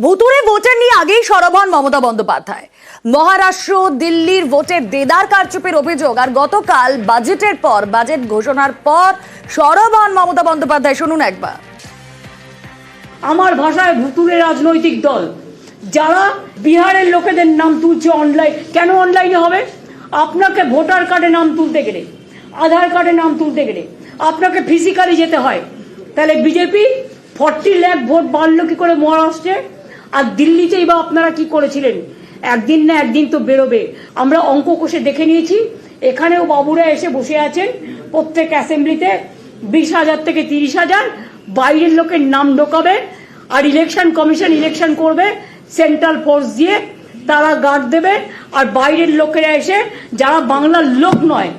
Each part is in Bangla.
ভুতুড়ে ভোটার নিয়ে আগেই সরব হন মমতা বন্দ্যোপাধ্যায়। মহারাষ্ট্র দিল্লির ভোটের দেদার কারচুপির অভিযোগ আর গতকাল বাজেটের পর বাজেট ঘোষণার পর সরব হন মমতা বন্দ্যোপাধ্যায়। শুনুন একবার। আমার ভাষায় ভুতুড়ে রাজনৈতিক দল যারা বিহারের লোকেদের নাম তুলছে অনলাইন। কেন অনলাইনে হবে? আপনাকে ভোটার কার্ডে নাম তুলতে গেলে, আধার কার্ডে নাম তুলতে গেলে আপনাকে ফিজিক্যালি যেতে হয়। তাহলে বিজেপি 40 লাখ ভোট বাড়লো কি করে মহারাষ্ট্রে? আর দিল্লিতেই বা আপনারা কি করেছিলেন? একদিন না একদিন তো বেরোবে। আমরা অঙ্ক কষে দেখে নিয়েছি। এখানেও বাবুরা এসে বসে আছেন প্রত্যেক অ্যাসেম্বলিতে 20,000 থেকে 30,000 বাইরের লোকের নাম ঢোকাবে। আর ইলেকশন কমিশন ইলেকশন করবে সেন্ট্রাল ফোর্স দিয়ে, তারা গার্ড দেবে। আর বাইরের লোকেরা এসে, যারা বাংলার লোক নয়,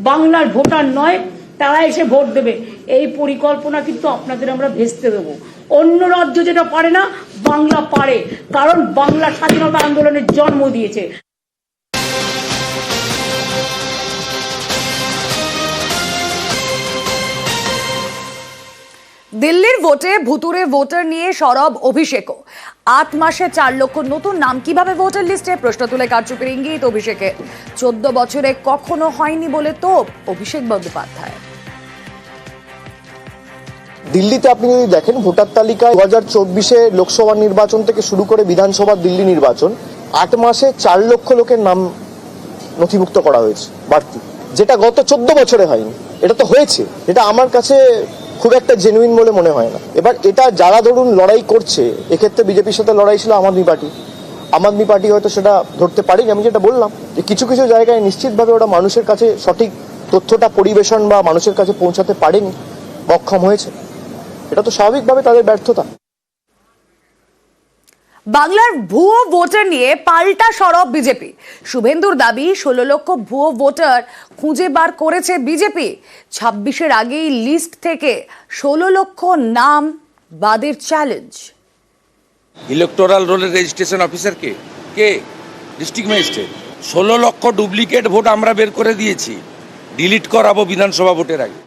বাংলার ভোটার নয়, তারা এসে ভোট দেবে। এই পরিকল্পনা কিন্তু আপনাদের আমরা ভেস্তে দেবো। অন্য রাজ্য যেটা পারে না, বাংলা পারে, কারণ বাংলা স্বাধীনতা আন্দোলনের জন্ম দিয়েছে। দিল্লির ভোটে ভুতুড়ে ভোটার নিয়ে সরব অভিষেকও। 8 মাসে 4 লক্ষ নতুন নাম কিভাবে ভোটার লিস্টে? প্রশ্ন তুলে কারচুপির ইঙ্গিত অভিষেকে। 14 বছরে কখনো হয়নি বলে তোপ অভিষেক বন্দ্যোপাধ্যায়। দিল্লিতে আপনি যদি দেখেন ভোটার তালিকায় 2024-এ লোকসভা নির্বাচন থেকে শুরু করে বিধানসভা দিল্লি নির্বাচন 8 মাসে 4 লক্ষ লোকের নাম নথিভুক্ত করা হয়েছে বাড়তি, যেটা গত 14 বছরে হয়নি। এটা তো হয়েছে, এটা আমার কাছে খুব একটা জেনুইন বলে মনে হয় না। এবার এটা যারা ধরুন লড়াই করছে, এক্ষেত্রে বিজেপির সাথে লড়াই ছিল আম আদমি পার্টি হয়তো সেটা ধরতে পারেনি। আমি যেটা বললাম যে কিছু কিছু জায়গায় নিশ্চিতভাবে ওরা মানুষের কাছে সঠিক তথ্যটা পরিবেশন বা মানুষের কাছে পৌঁছাতে পারেনি, অক্ষম হয়েছে। এটা তো স্বাভাবিকভাবে তাদের ব্যর্থতা। বাংলার ভুয়ো ভোটার নিয়ে পাল্টা সরব বিজেপি। শুভেন্দুর দাবি 16 লক্ষ ভুয়ো ভোটার খুঁজে বার করেছে বিজেপি। 26-এর আগেই লিস্ট থেকে 16 লক্ষ নাম বাদের চ্যালেঞ্জ। ইলেকটোরাল রোলের রেজিস্ট্রেশন অফিসার কে? District magistrate. 16 lakh duplicate vote আমরা বের করে দিয়েছি, ডিলিট করাবো বিধানসভা ভোটের আগে।